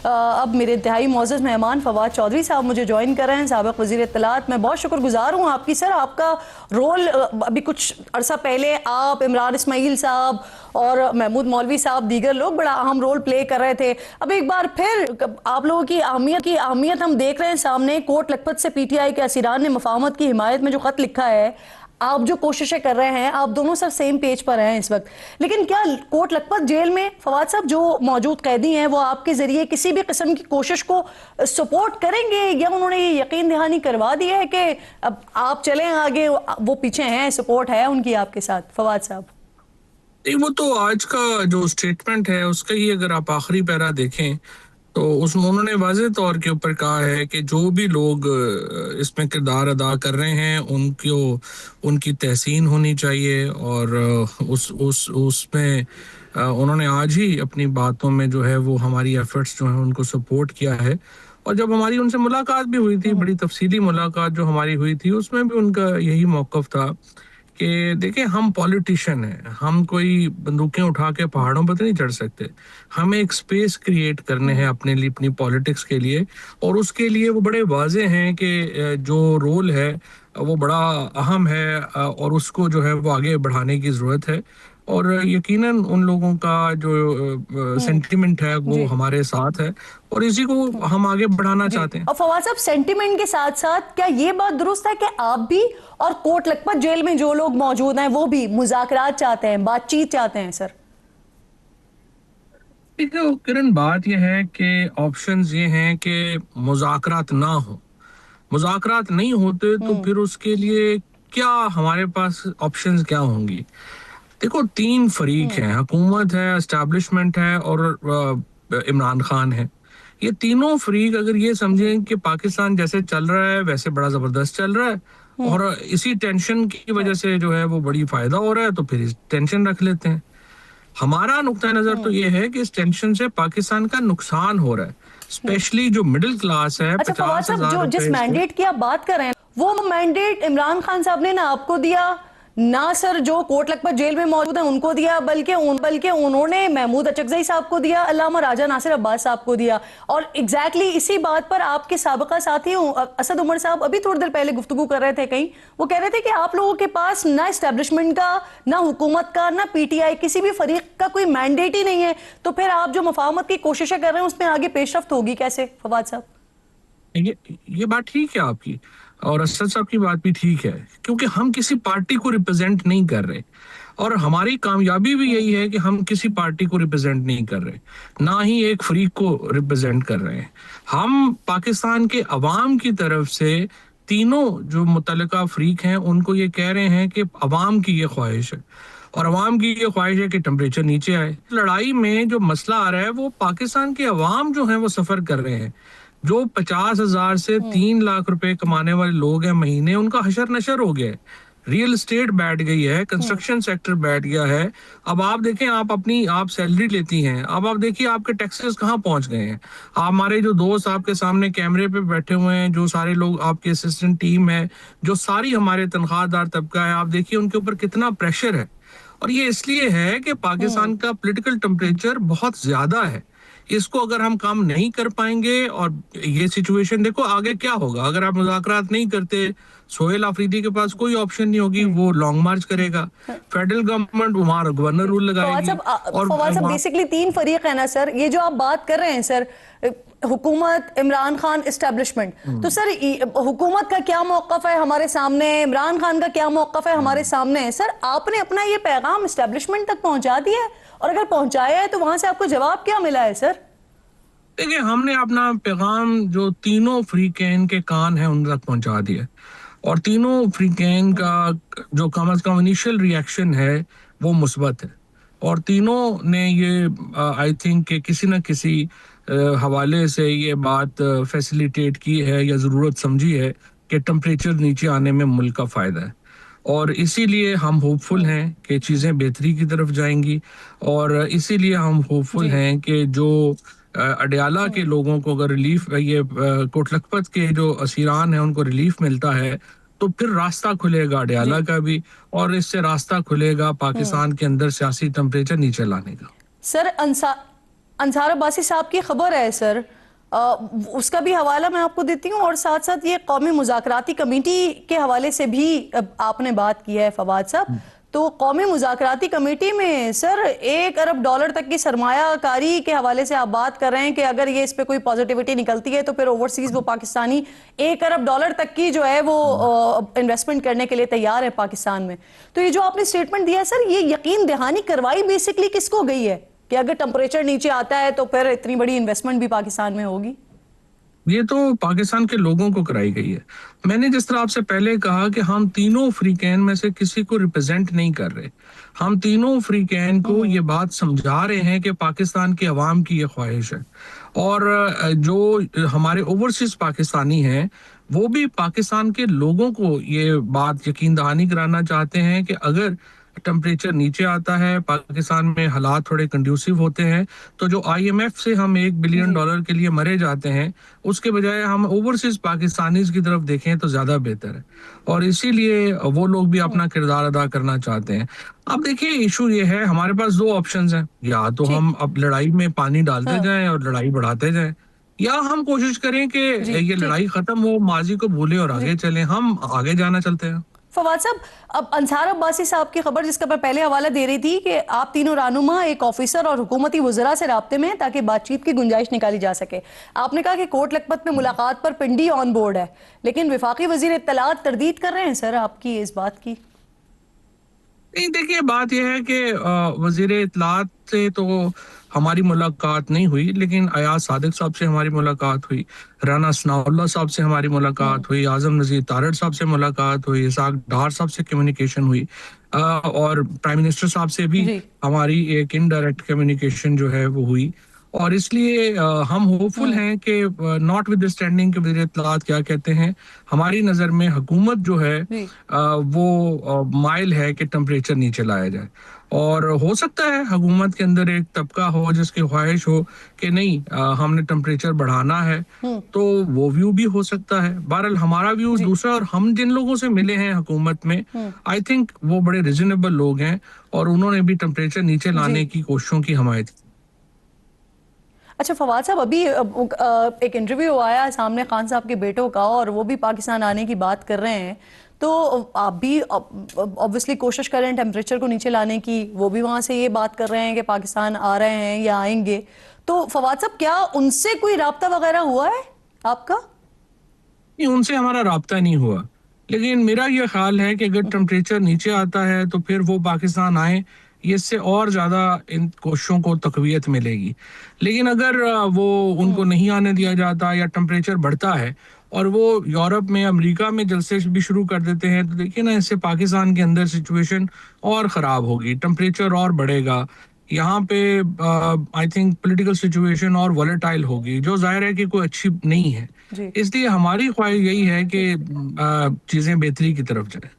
اب میرے انتہائی معزز مہمان فواد چودھری صاحب مجھے جوائن کر رہے ہیں، سابق وزیر اطلاعات۔ میں بہت شکر گزار ہوں آپ کی سر، آپ کا رول ابھی کچھ عرصہ پہلے آپ، عمران اسماعیل صاحب اور محمود مولوی صاحب دیگر لوگ بڑا اہم رول پلے کر رہے تھے۔ اب ایک بار پھر آپ لوگوں کی اہمیت ہم دیکھ رہے ہیں سامنے۔ کوٹ لکھپت سے پی ٹی آئی کے اسیران نے مفاہمت کی حمایت میں جو خط لکھا ہے، آپ جو کوششیں کر رہے ہیں، آپ دونوں سر سیم پیج پر ہیں اس وقت، لیکن کیا کوٹ لکھپت جیل میں فواد صاحب جو موجود قیدی ہیں وہ آپ کے ذریعے کسی بھی قسم کی کوشش کو سپورٹ کریں گے، یا انہوں نے یہ یقین دہانی کروا دی ہے کہ اب آپ چلیں آگے، وہ پیچھے ہیں، سپورٹ ہے ان کی آپ کے ساتھ؟ فواد صاحب نہیں، وہ تو آج کا جو سٹیٹمنٹ ہے اس کا ہی اگر آپ آخری پیرا دیکھیں تو اس میں انہوں نے واضح طور کے اوپر کہا ہے کہ جو بھی لوگ اس میں کردار ادا کر رہے ہیں ان کی تحسین ہونی چاہیے، اور اس میں انہوں نے آج ہی اپنی باتوں میں جو ہے وہ ہماری ایفرٹس جو ہیں ان کو سپورٹ کیا ہے۔ اور جب ہماری ان سے ملاقات بھی ہوئی تھی، بڑی تفصیلی ملاقات جو ہماری ہوئی تھی، اس میں بھی ان کا یہی موقف تھا کہ دیکھیں ہم پولیٹیشین ہیں، ہم کوئی بندوقیں اٹھا کے پہاڑوں پر نہیں چڑھ سکتے، ہمیں ایک سپیس کریٹ کرنے ہیں اپنے لیے، اپنی پولیٹکس کے لیے، اور اس کے لیے وہ بڑے واضح ہیں کہ جو رول ہے وہ بڑا اہم ہے، اور اس کو جو ہے وہ آگے بڑھانے کی ضرورت ہے، اور یقیناً ان لوگوں کا جو سینٹیمنٹ ہے وہ ہمارے ساتھ ہے، اور اسی کو ہم آگے بڑھانا چاہتے ہیں۔ اور فواد صاحب سینٹیمنٹ کے ساتھ ساتھ کیا یہ بات درست ہے کہ آپ بھی اور کوٹ لکھپت جیل میں جو لوگ موجود ہیں وہ بھی مذاکرات چاہتے ہیں، بات چیت چاہتے ہیں سر؟ کرن، بات یہ ہے کہ آپشنز یہ ہیں کہ مذاکرات نہ ہو، مذاکرات نہیں ہوتے تو پھر اس کے لیے کیا ہمارے پاس آپشنز کیا ہوں گی؟ دیکھو، تین فریق ہیں، حکومت ہے، اسٹیبلشمنٹ ہے، اور عمران خان ہے۔ یہ تینوں فریق اگر یہ سمجھیں کہ پاکستان جیسے چل رہا ہے ویسے بڑا زبردست چل رہا ہے، اور اسی ٹینشن کی وجہ سے جو ہے وہ بڑی فائدہ ہو رہا ہے، تو پھر اس ٹینشن رکھ لیتے ہیں۔ ہمارا نقطہ نظر تو یہ ہے کہ اس ٹینشن سے پاکستان کا نقصان ہو رہا ہے، اسپیشلی جو مڈل کلاس ہے۔ اچھا فواد صاحب، جو جس مینڈیٹ کی آپ بات کر رہے ہیں وہ مینڈیٹ عمران خان صاحب نے نہ آپ کو دیا، نہ سر جو کوٹ لکھپت جیل میں موجود ہیں ان کو دیا، بلکہ انہوں نے محمود اچکزئی صاحب کو دیا، علامہ راجہ ناصر عباس صاحب کو دیا۔ اور ایگزیکٹلی اسی بات پر آپ کے سابقہ ساتھی اسد عمر صاحب ابھی تھوڑی دیر پہلے گفتگو کر رہے تھے کہیں، وہ کہہ رہے تھے کہ آپ لوگوں کے پاس نہ اسٹیبلشمنٹ کا، نہ حکومت کا، نہ پی ٹی آئی، کسی بھی فریق کا کوئی مینڈیٹ ہی نہیں ہے، تو پھر آپ جو مفاہمت کی کوششیں کر رہے ہیں اس میں آگے پیش رفت ہوگی کیسے فواد صاحب؟ یہ بات ٹھیک ہے آپ کی، اور اسد صاحب کی بات بھی ٹھیک ہے، کیونکہ ہم کسی پارٹی کو ریپرزینٹ نہیں کر رہے، اور ہماری کامیابی بھی یہی ہے کہ ہم کسی پارٹی کو ریپرزینٹ نہیں کر رہے، نہ ہی ایک فریق کو ریپرزینٹ کر رہے ہیں۔ ہم پاکستان کے عوام کی طرف سے تینوں جو متعلقہ فریق ہیں ان کو یہ کہہ رہے ہیں کہ عوام کی یہ خواہش ہے، اور عوام کی یہ خواہش ہے کہ ٹمپریچر نیچے آئے۔ لڑائی میں جو مسئلہ آ رہا ہے وہ پاکستان کے عوام جو ہیں وہ سفر کر رہے ہیں، جو 50,000 سے 3 لاکھ روپے کمانے والے لوگ ہیں مہینے، ان کا حشر نشر ہو گیا ہے، ریل اسٹیٹ بیٹھ گئی ہے، کنسٹرکشن سیکٹر بیٹھ گیا ہے۔ اب آپ دیکھیں، آپ سیلری لیتی ہیں، اب آپ دیکھیے آپ کے ٹیکسز کہاں پہنچ گئے ہیں۔ ہمارے جو دوست آپ کے سامنے کیمرے پہ بیٹھے ہوئے ہیں، جو سارے لوگ آپ کے اسسٹنٹ ٹیم ہے، جو ساری ہمارے تنخواہ دار طبقہ ہے، آپ دیکھیے ان کے اوپر کتنا پریشر ہے، اور یہ اس لیے ہے کہ پاکستان کا پولیٹیکل ٹمپریچر بہت زیادہ ہے۔ اس کو اگر ہم کام نہیں کر پائیں گے، اور یہ سچویشن دیکھو آگے کیا ہوگا، اگر آپ مذاکرات نہیں کرتے، سہیل آفریدی کے پاس کوئی آپشن نہیں ہوگی، وہ لانگ مارچ کرے گا، فیڈرل گورنمنٹ وہاں گورنر رول لگائے گی۔ فواد صاحب بیسکلی تین فریق ہیں نا سر، یہ جو آپ بات کر رہے ہیں سر، حکومت، عمران خان، اسٹیبلشمنٹ، تو سر حکومت کا کیا موقف ہے ہمارے سامنے، عمران خان کا کیا موقف ہے ہمارے سامنے؟ سر آپ نے اپنا یہ پیغام اسٹیبلشمنٹ تک پہنچا دیا ہے، اور اگر پہنچایا ہے تو وہاں سے آپ کو جواب کیا ملا ہے سر؟ دیکھیں، ہم نے اپنا پیغام جو تینوں فریقین کے کان ہیں ان تک پہنچا دیا، اور تینوں فریقین کا جو کم از کم انیشل ریاکشن ہے وہ مثبت ہے، اور تینوں نے یہ آئی تھنک کہ کسی نہ کسی حوالے سے یہ بات فیسیلیٹیٹ کی ہے یا ضرورت سمجھی ہے کہ ٹمپریچر نیچے آنے میں ملک کا فائدہ ہے، اور اسی لیے ہم ہوپ فل ہیں کہ چیزیں بہتری کی طرف جائیں گی، اور اسی لیے ہم ہوپ فل ہیں کہ جو اڈیالہ کے لوگوں کو اگر ریلیف، یہ کوٹ لکھپت کے جو اسیران ہیں ان کو ریلیف ملتا ہے تو پھر راستہ کھلے گا اڈیالہ کا بھی، اور اس سے راستہ کھلے گا پاکستان کے اندر سیاسی ٹمپریچر نیچے لانے کا۔ سر انصار عباسی صاحب کی خبر ہے سر اس کا بھی حوالہ میں آپ کو دیتی ہوں، اور ساتھ ساتھ یہ قومی مذاکراتی کمیٹی کے حوالے سے بھی آپ نے بات کی ہے فواد صاحب. تو قومی مذاکراتی کمیٹی میں سر $1 ارب تک کی سرمایہ کاری کے حوالے سے آپ بات کر رہے ہیں کہ اگر یہ اس پہ کوئی پازیٹیوٹی نکلتی ہے تو پھر اوورسیز وہ پاکستانی $1 ارب تک کی جو ہے وہ انویسٹمنٹ کرنے کے لیے تیار ہے پاکستان میں. تو یہ جو آپ نے اسٹیٹمنٹ دیا سر، یہ یقین دہانی کروائی بیسکلی کس کو گئی ہے کہ اگر ٹمپریچر نیچے آتا ہے تو پھر اتنی بڑی انویسٹمنٹ بھی پاکستان میں ہوگی؟ یہ تو پاکستان کے لوگوں کو کرائی گئی ہے. میں نے جس طرح آپ سے پہلے کہا کہ ہم تینوں فریقین میں سے کسی کو ریپرزینٹ نہیں کر رہے. ہم تینوں فریقین کو یہ بات سمجھا رہے ہیں کہ پاکستان کی عوام کی یہ خواہش ہے، اور جو ہمارے اوورسیز پاکستانی ہیں وہ بھی پاکستان کے لوگوں کو یہ بات یقین دہانی کرانا چاہتے ہیں کہ اگر ٹمپریچر نیچے آتا ہے، پاکستان میں حالات تھوڑے کنڈیوسیو ہوتے ہیں، تو جو آئی ایم ایف سے ہم $1 بلین کے لیے مرے جاتے ہیں، اس کے بجائے ہم اوورسیز پاکستانیز کی طرف دیکھیں تو زیادہ بہتر ہے. اور اسی لیے وہ لوگ بھی اپنا کردار ادا کرنا چاہتے ہیں. اب دیکھیں ایشو یہ ہے، ہمارے پاس 2 آپشنز ہیں، یا تو ہم اب لڑائی میں پانی ڈالتے جائیں اور لڑائی بڑھاتے جائیں، یا ہم کوشش کریں کہ یہ لڑائی ختم ہو، ماضی کو بھولیں اور آگے چلیں. ہم آگے جانا چلتے ہیں. فواد صاحب، اب انصار عباسی صاحب کی خبر جس کا میں پہلے حوالہ دے رہی تھی کہ آپ تینوں رہنما ایک آفیسر اور حکومتی وزراء سے رابطے میں ہیں تاکہ بات چیت کی گنجائش نکالی جا سکے. آپ نے کہا کہ کوٹ لکھپت میں ملاقات پر پنڈی آن بورڈ ہے، لیکن وفاقی وزیر اطلاعات تردید کر رہے ہیں سر آپ کی اس بات کی. نہیں، دیکھیے بات یہ ہے کہ وزیر اطلاعات سے تو ہماری ملاقات نہیں ہوئی، لیکن ایاز صادق صاحب سے ہماری ملاقات ہوئی، رانا ثناء اللہ صاحب سے ہماری ملاقات ہوئی، اعظم نذیر تارڑ صاحب سے ملاقات ہوئی، اسحاق ڈار صاحب سے کمیونیکیشن ہوئی، اور پرائم منسٹر صاحب سے بھی ہماری ایک انڈائریکٹ کمیونیکیشن جو ہے وہ ہوئی. اور اس لیے ہم ہوپفل ہیں کہ ناٹ ود اسٹینڈنگ کے وزیر اطلاعات کیا کہتے ہیں، ہماری نظر میں حکومت جو ہے وہ مائل ہے کہ ٹمپریچر نیچے لایا جائے. اور ہو سکتا ہے حکومت کے اندر ایک طبقہ ہو جس کی خواہش ہو کہ نہیں ہم نے ٹمپریچر بڑھانا ہے، تو وہ ویو بھی ہو سکتا ہے. بہرحال ہمارا ویو دوسرا، اور ہم جن لوگوں سے ملے ہیں حکومت میں آئی تھنک وہ بڑے ریزنیبل لوگ ہیں، اور انہوں نے بھی ٹمپریچر نیچے لانے کی کوششوں کی حمایت کی. اچھا فواد صاحب، ابھی ایک انٹرویو آیا سامنے خان صاحب کے بیٹوں کا، اور وہ بھی پاکستان آنے کی بات کر رہے ہیں، تو آپ بھی obviously کوشش کریں ٹیمپریچر کو نیچے لانے کی، وہ بھی وہاں سے یہ بات کر رہے ہیں کہ پاکستان آ رہے ہیں یا آئیں گے. تو فواد صاحب، کیا ان سے کوئی رابطہ وغیرہ ہوا ہے آپ کا؟ نہیں، ان سے ہمارا رابطہ نہیں ہوا، لیکن میرا یہ خیال ہے کہ اگر ٹمپریچر نیچے آتا ہے تو پھر وہ پاکستان آئیں، یہ اس سے اور زیادہ ان کوششوں کو تقویت ملے گی. لیکن اگر وہ ان کو نہیں آنے دیا جاتا یا ٹمپریچر بڑھتا ہے اور وہ یورپ میں، امریکہ میں جلسے بھی شروع کر دیتے ہیں، تو دیکھیں نا اس سے پاکستان کے اندر سچویشن اور خراب ہوگی، ٹمپریچر اور بڑھے گا. یہاں پہ آئی تھنک پولیٹیکل سچویشن اور ولیٹائل ہوگی، جو ظاہر ہے کہ کوئی اچھی نہیں ہے. اس لیے ہماری خواہش یہی ہے کہ چیزیں بہتری کی طرف جائیں.